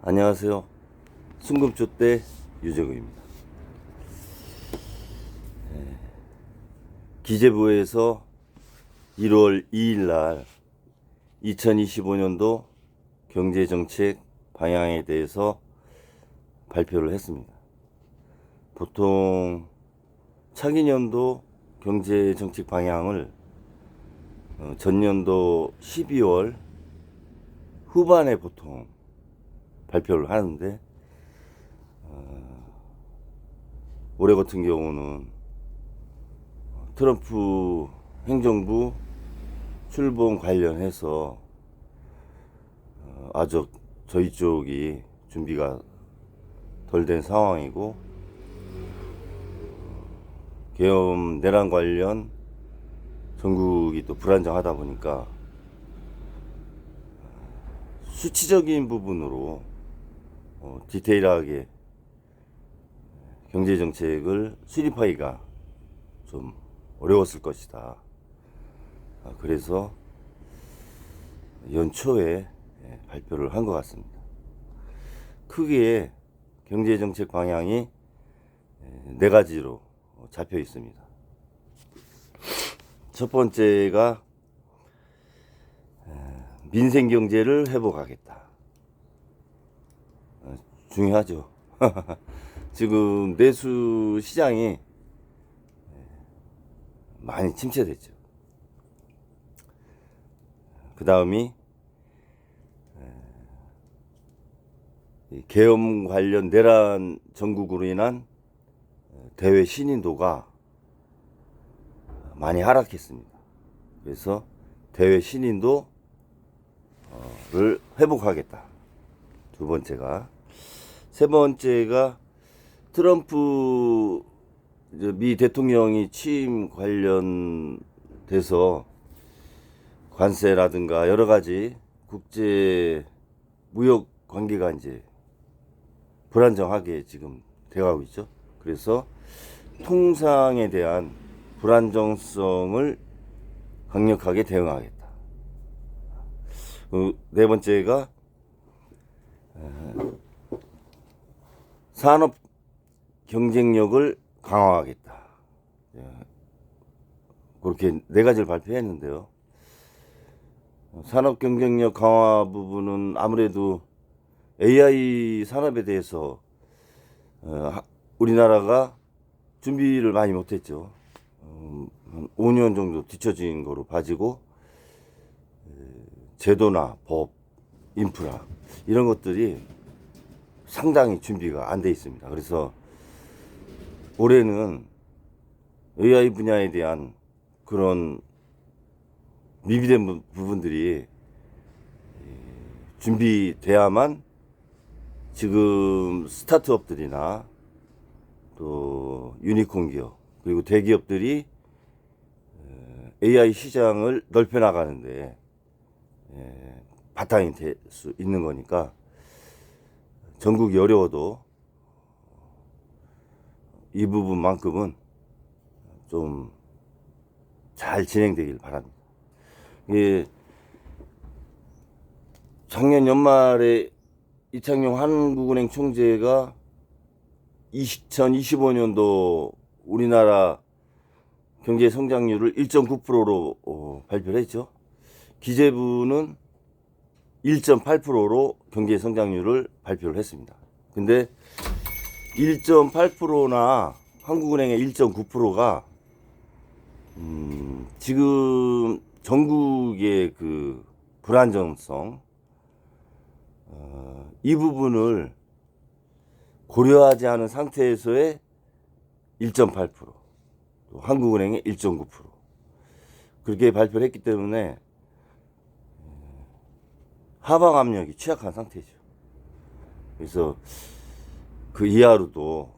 안녕하세요. 순금초대 유재구입니다. 기재부에서 1월 2일 날 2025년도 경제정책 방향에 대해서 발표를 했습니다. 보통 차기년도 경제정책 방향을 전년도 12월 후반에 보통 발표를 하는데 올해 같은 경우는 트럼프 행정부 출범 관련해서 아직 저희 쪽이 준비가 덜 된 상황이고, 계엄 내란 관련 전국이 또 불안정하다 보니까 수치적인 부분으로 디테일하게 경제정책을 수립하기가 좀 어려웠을 것이다. 그래서 연초에 발표를 한 것 같습니다. 크게 경제정책 방향이 네 가지로 잡혀 있습니다. 첫 번째가 민생경제를 회복하겠다. 중요하죠. 지금 내수 시장이 많이 침체됐죠. 그 다음이 계엄 관련 내란 전국으로 인한 대외 신인도가 많이 하락했습니다. 그래서 대외 신인도를 회복하겠다. 두 번째가. 세 번째가 트럼프 미 대통령이 취임 관련돼서 관세라든가 여러 가지 국제 무역 관계가 이제 불안정하게 지금 돼가고 있죠. 그래서 통상에 대한 불안정성을 강력하게 대응하겠다. 네 번째가 산업 경쟁력을 강화하겠다. 그렇게 네 가지를 발표했는데요. 산업 경쟁력 강화 부분은 아무래도 AI 산업에 대해서 우리나라가 준비를 많이 못했죠. 한 5년 정도 뒤처진 거로 봐지고, 제도나 법, 인프라 이런 것들이 상당히 준비가 안 돼 있습니다. 그래서 올해는 AI 분야에 대한 그런 미비된 부분들이 준비돼야만 지금 스타트업들이나 또 유니콘 기업 그리고 대기업들이 AI 시장을 넓혀 나가는데 바탕이 될 수 있는 거니까, 전국이 어려워도 이 부분만큼은 좀 잘 진행되길 바랍니다. 작년 연말에 이창용 한국은행 총재가 2025년도 우리나라 경제 성장률을 1.9%로 발표를 했죠. 기재부는 1.8%로 경제 성장률을 발표를 했습니다. 근데 1.8%나 한국은행의 1.9%가 지금 전국의 그 불안정성, 이 부분을 고려하지 않은 상태에서의 1.8%, 또 한국은행의 1.9%, 그렇게 발표를 했기 때문에 하방 압력이 취약한 상태죠. 그래서 그 이하로도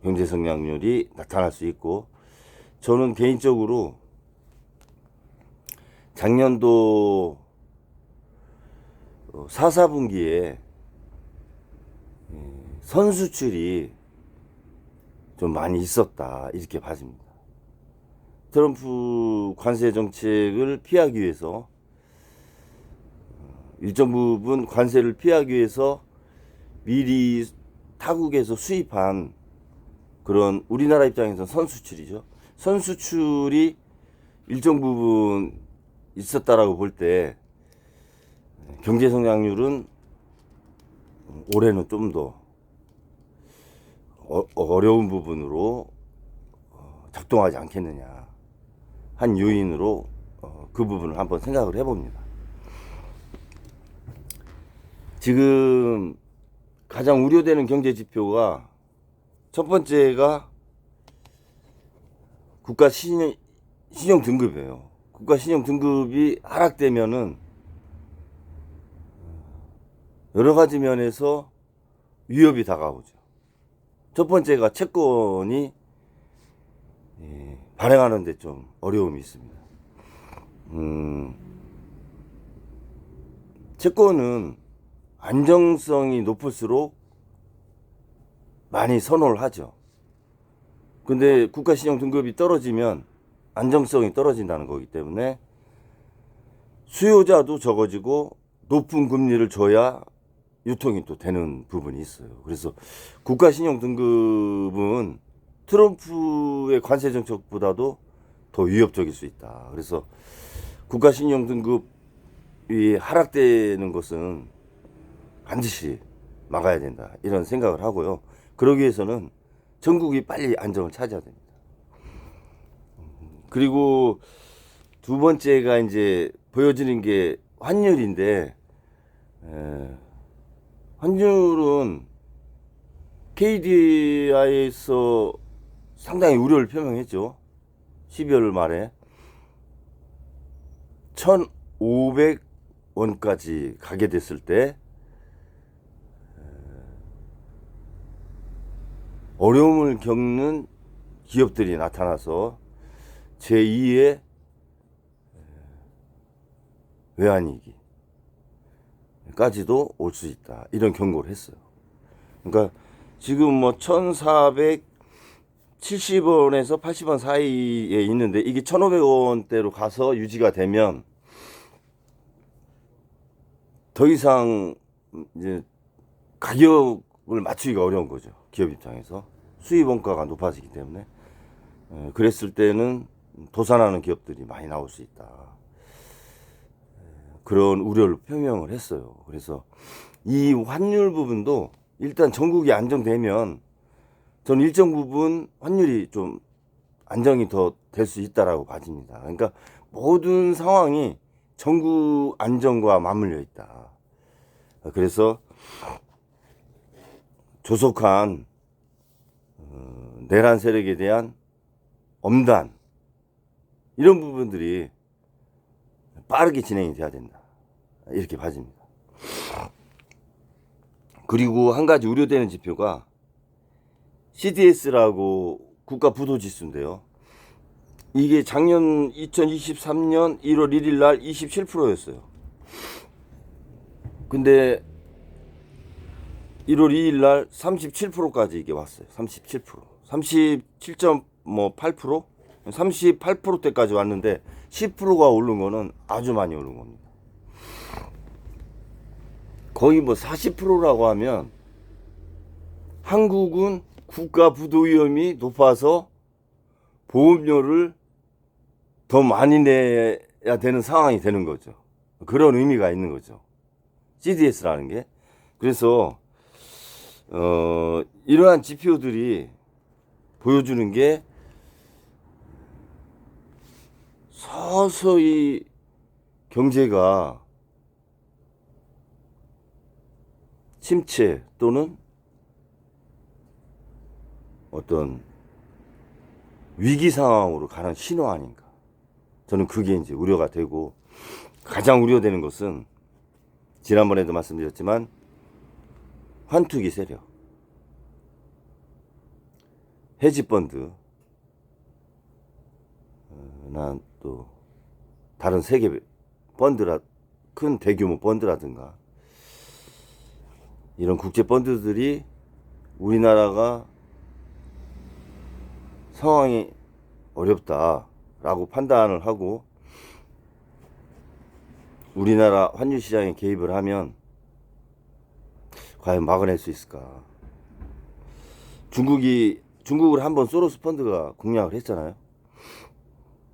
경제 성장률이 나타날 수 있고, 저는 개인적으로 작년도 4, 4분기에 선수출이 좀 많이 있었다, 이렇게 봐집니다. 트럼프 관세 정책을 피하기 위해서 일정 부분 관세를 피하기 위해서 미리 타국에서 수입한 그런 우리나라 입장에서 선수출이죠. 선수출이 일정 부분 있었다라고 볼 때 경제 성장률은 올해는 좀 더 어려운 부분으로 작동하지 않겠느냐 한 요인으로 그 부분을 한번 생각을 해봅니다. 지금 가장 우려되는 경제 지표가 첫 번째가 국가 신용 등급이에요. 국가 신용 등급이 하락되면은 여러 가지 면에서 위협이 다가오죠. 첫 번째가 채권이 발행하는 데 좀 어려움이 있습니다. 채권은 안정성이 높을수록 많이 선호를 하죠. 근데 국가 신용 등급이 떨어지면 안정성이 떨어진다는 거기 때문에 수요자도 적어지고 높은 금리를 줘야 유통이 또 되는 부분이 있어요. 그래서 국가 신용 등급은 트럼프의 관세 정책보다도 더 위협적일 수 있다. 그래서 국가 신용 등급이 하락되는 것은 반드시 막아야 된다. 이런 생각을 하고요. 그러기 위해서는 전국이 빨리 안정을 찾아야 됩니다. 그리고 두 번째가 이제 보여지는 게 환율인데, 환율은 KDI에서 상당히 우려를 표명했죠. 12월 말에 1,500원까지 가게 됐을 때 어려움을 겪는 기업들이 나타나서 제2의 외환위기까지도 올 수 있다. 이런 경고를 했어요. 그러니까 지금 뭐 1,470원에서 80원 사이에 있는데 이게 1,500원대로 가서 유지가 되면 더 이상 이제 가격을 맞추기가 어려운 거죠. 기업 입장에서 수입 원가가 높아지기 때문에 그랬을 때는 도산하는 기업들이 많이 나올 수 있다. 그런 우려를 표명을 했어요. 그래서 이 환율 부분도 일단 전국이 안정되면 저는 일정 부분 환율이 좀 안정이 더 될 수 있다라고 봐집니다. 그러니까 모든 상황이 전국 안정과 맞물려 있다. 그래서 조속한 내란 세력에 대한 엄단 이런 부분들이 빠르게 진행이 돼야 된다. 이렇게 봐집니다. 그리고 한 가지 우려되는 지표가 CDS라고 국가 부도 지수인데요. 이게 작년 2023년 1월 1일 날 27%였어요. 근데 1월 2일 날 37%까지 이게 왔어요. 37%. 37.8%? 38%대까지 왔는데 10%가 오른 거는 아주 많이 오른 겁니다. 거의 뭐 40%라고 하면 한국은 국가 부도 위험이 높아서 보험료를 더 많이 내야 되는 상황이 되는 거죠. 그런 의미가 있는 거죠. CDS라는 게. 그래서 이러한 지표들이 보여주는 게 서서히 경제가 침체 또는 어떤 위기 상황으로 가는 신호 아닌가. 저는 그게 이제 우려가 되고, 가장 우려되는 것은 지난번에도 말씀드렸지만 환투기 세력, 헤지펀드, 난 또 다른 세계 펀드라 큰 대규모 펀드라든가 이런 국제 펀드들이 우리나라가 상황이 어렵다라고 판단을 하고 우리나라 환율 시장에 개입을 하면 과연 막아낼 수 있을까? 중국을 한번 소로스 펀드가 공략을 했잖아요.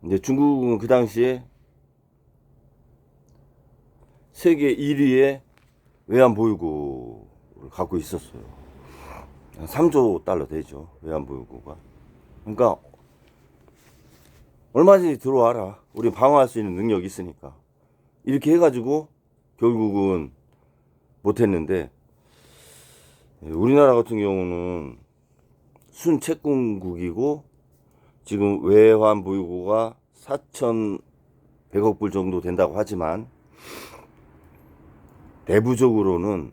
근데 중국은 그 당시에 세계 1위의 외환 보유고를 갖고 있었어요. 3조 달러 되죠, 외환 보유고가. 그러니까 얼마든지 들어와라. 우리 방어할 수 있는 능력이 있으니까. 이렇게 해가지고 결국은 못했는데, 우리나라 같은 경우는 순채권국이고 지금 외환 보유고가 4,100억 불 정도 된다고 하지만 내부적으로는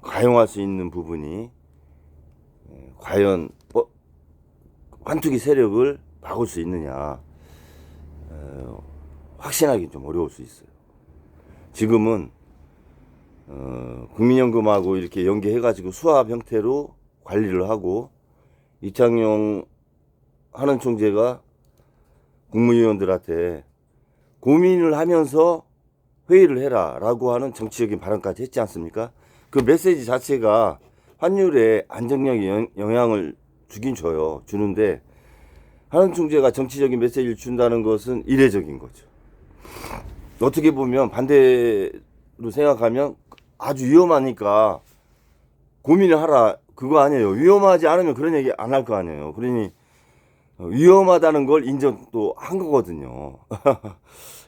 가용할 수 있는 부분이 과연 환투기 세력을 막을 수 있느냐, 확신하기 좀 어려울 수 있어요. 지금은 국민연금하고 이렇게 연계해가지고 수합 형태로 관리를 하고, 이창용 하는 총재가 국무위원들한테 고민을 하면서 회의를 해라 라고 하는 정치적인 발언까지 했지 않습니까? 그 메시지 자체가 환율에 안정력에 영향을 주긴 주는데, 하는 총재가 정치적인 메시지를 준다는 것은 이례적인 거죠. 어떻게 보면 반대로 생각하면 아주 위험하니까 고민을 하라, 그거 아니에요. 위험하지 않으면 그런 얘기 안 할 거 아니에요. 그러니 위험하다는 걸 인정도 한 거거든요.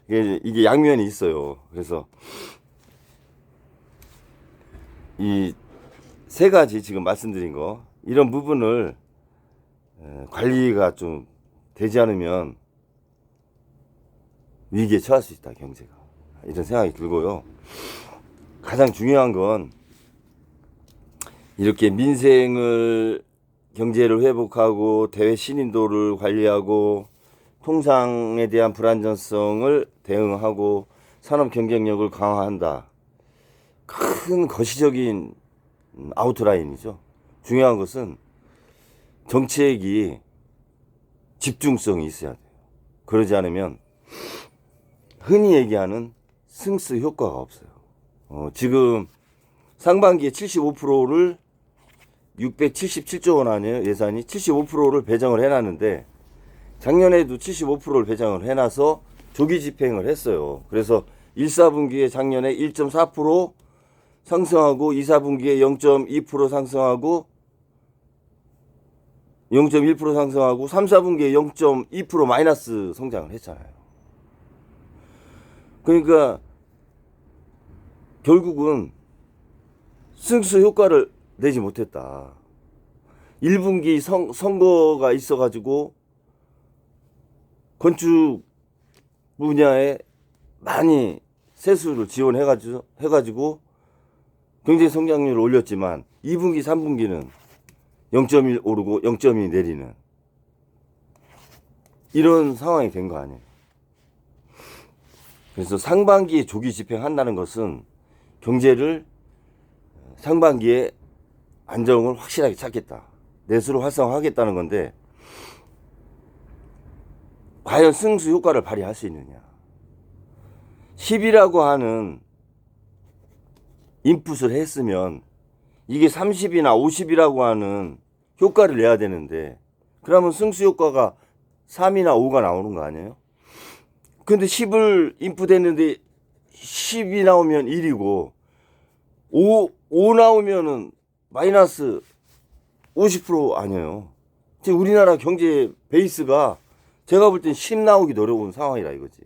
이게 양면이 있어요. 그래서 이 세 가지 지금 말씀드린 거, 이런 부분을 관리가 좀 되지 않으면 위기에 처할 수 있다, 경제가. 이런 생각이 들고요. 가장 중요한 건 이렇게 민생을, 경제를 회복하고 대외 신인도를 관리하고 통상에 대한 불안정성을 대응하고 산업 경쟁력을 강화한다. 큰 거시적인 아웃라인이죠. 중요한 것은 정책이 집중성이 있어야 돼요. 그러지 않으면 흔히 얘기하는 승수 효과가 없어요. 지금 상반기에 75%를 677조 원 아니에요, 예산이. 75%를 배정을 해놨는데 작년에도 75%를 배정을 해놔서 조기 집행을 했어요. 그래서 1, 4분기에 작년에 1.4% 상승하고 2, 4분기에 0.2% 상승하고 0.1% 상승하고 3, 4분기에 0.2% 마이너스 성장을 했잖아요. 그러니까 결국은 승수 효과를 내지 못했다. 1분기 선거가 있어가지고 건축 분야에 많이 세수를 지원해가지고 경제 성장률을 올렸지만 2분기, 3분기는 0.1 오르고 0.2 내리는 이런 상황이 된 거 아니에요. 그래서 상반기에 조기 집행한다는 것은 경제를 상반기에 안정을 확실하게 찾겠다, 내수를 활성화하겠다는 건데, 과연 승수 효과를 발휘할 수 있느냐. 10이라고 하는 인풋을 했으면 이게 30이나 50이라고 하는 효과를 내야 되는데, 그러면 승수 효과가 3이나 5가 나오는 거 아니에요? 근데 10을 인풋했는데 10이 나오면 1이고 5 나오면은 마이너스 50% 아니에요. 지금 우리나라 경제 베이스가 제가 볼 땐 10 나오기 어려운 상황이라 이거지.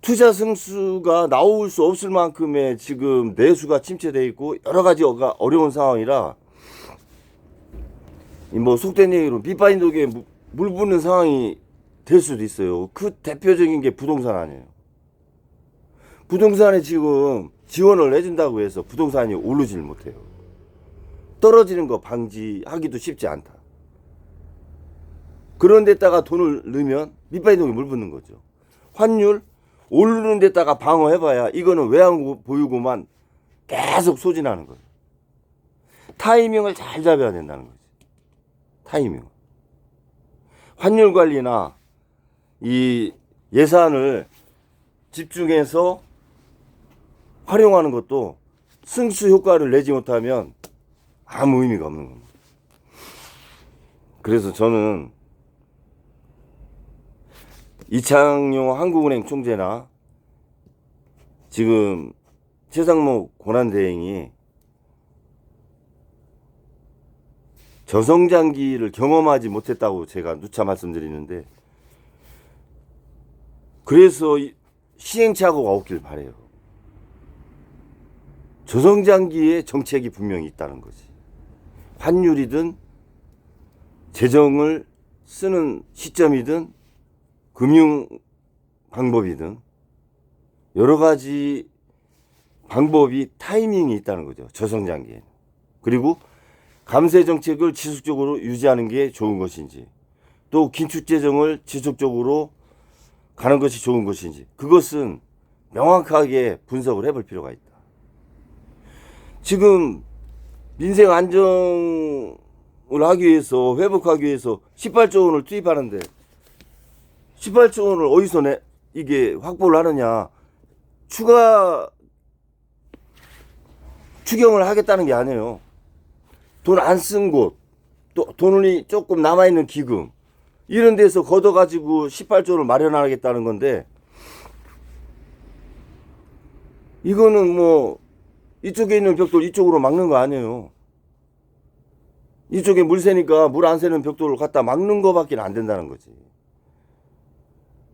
투자 승수가 나올 수 없을 만큼의 지금 내수가 침체되어 있고 여러 가지가 어려운 상황이라, 뭐 속된 얘기로 밑빠진 독에 물 붓는 상황이 될 수도 있어요. 그 대표적인 게 부동산 아니에요. 부동산에 지금 지원을 해준다고 해서 부동산이 오르지를 못해요. 떨어지는 거 방지하기도 쉽지 않다. 그런 데다가 돈을 넣으면 밑빠진 독에 물 붓는 거죠. 환율 오르는 데다가 방어해봐야 이거는 외환 보유고만 계속 소진하는 거예요. 타이밍을 잘 잡아야 된다는 거지. 타이밍. 환율 관리나 이 예산을 집중해서 활용하는 것도 승수 효과를 내지 못하면 아무 의미가 없는 겁니다. 그래서 저는 이창용 한국은행 총재나 지금 최상목 권한대행이 저성장기를 경험하지 못했다고 제가 누차 말씀드리는데, 그래서 시행착오가 없길 바래요. 저성장기에 정책이 분명히 있다는 거지. 환율이든 재정을 쓰는 시점이든 금융 방법이든 여러 가지 방법이 타이밍이 있다는 거죠. 저성장기에는. 그리고 감세 정책을 지속적으로 유지하는 게 좋은 것인지, 또 긴축 재정을 지속적으로 가는 것이 좋은 것인지, 그것은 명확하게 분석을 해볼 필요가 있다. 지금 민생 안정을 하기 위해서, 회복하기 위해서 18조 원을 투입하는데 18조 원을 어디서 이게 확보를 하느냐. 추가 추경을 하겠다는 게 아니에요. 돈 안 쓴 곳, 또 돈이 조금 남아있는 기금, 이런 데서 걷어가지고 18조 원을 마련하겠다는 건데, 이거는 뭐 이쪽에 있는 벽돌 이쪽으로 막는 거 아니에요. 이쪽에 물 새니까 물 안 새는 벽돌을 갖다 막는 거밖에 안 된다는 거지.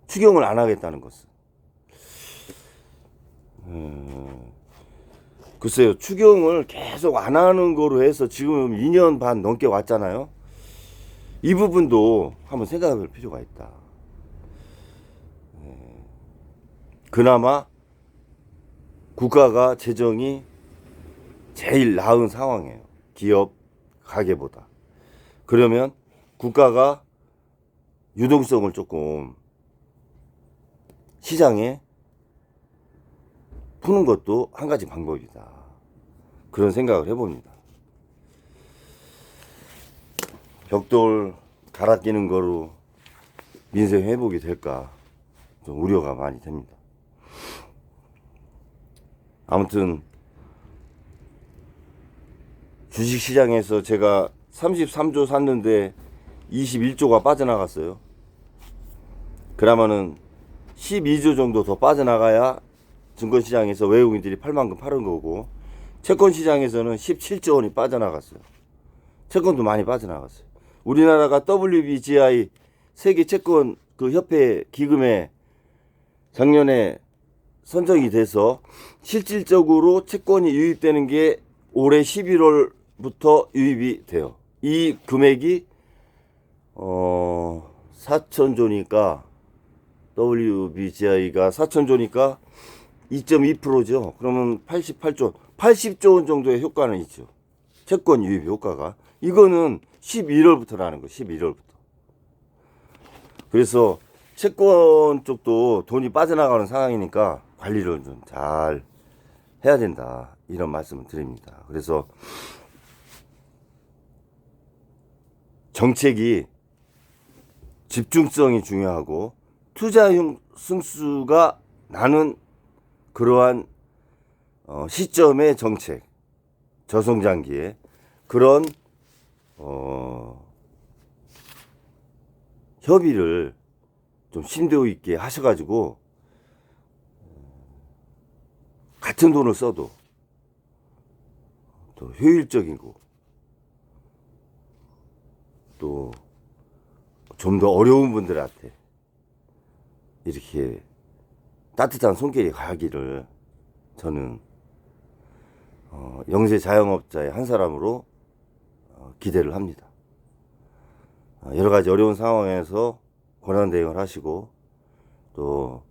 추경을 안 하겠다는 것은. 글쎄요, 추경을 계속 안 하는 거로 해서 지금 2년 반 넘게 왔잖아요. 이 부분도 한번 생각해 볼 필요가 있다. 그나마 국가가 재정이 제일 나은 상황이에요. 기업, 가계보다. 그러면 국가가 유동성을 조금 시장에 푸는 것도 한 가지 방법이다. 그런 생각을 해봅니다. 벽돌 갈아 끼는 거로 민생 회복이 될까 좀 우려가 많이 됩니다. 아무튼 주식시장에서 제가 33조 샀는데 21조가 빠져나갔어요. 그러면은 12조 정도 더 빠져나가야 증권시장에서 외국인들이 팔만큼 파는 거고, 채권시장에서는 17조 원이 빠져나갔어요. 채권도 많이 빠져나갔어요. 우리나라가 WBGI 세계 채권 그 협회 기금에 작년에 선정이 돼서 실질적으로 채권이 유입되는 게 올해 11월부터 유입이 돼요. 이 금액이 4천조니까, WBGI가 4천조니까 2.2%죠. 그러면 80조 원 정도의 효과는 있죠. 채권 유입 효과가. 이거는 11월부터라는 거, 11월부터. 그래서 채권 쪽도 돈이 빠져나가는 상황이니까 관리를 좀 잘 해야 된다. 이런 말씀을 드립니다. 그래서 정책이 집중성이 중요하고 투자용 승수가 나는 그러한 시점의 정책, 저성장기에 그런 협의를 좀 심도 있게 하셔가지고 같은 돈을 써도 또 효율적이고 또 좀 더 어려운 분들한테 이렇게 따뜻한 손길이 가기를 저는 영세 자영업자의 한 사람으로 기대를 합니다. 여러 가지 어려운 상황에서 권한 대응을 하시고 또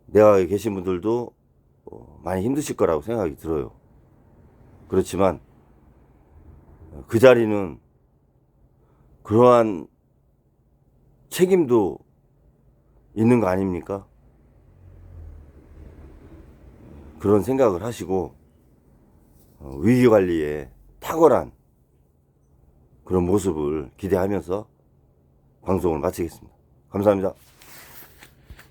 내각에 계신 분들도 많이 힘드실 거라고 생각이 들어요. 그렇지만 그 자리는 그러한 책임도 있는 거 아닙니까? 그런 생각을 하시고 위기관리에 탁월한 그런 모습을 기대하면서 방송을 마치겠습니다. 감사합니다.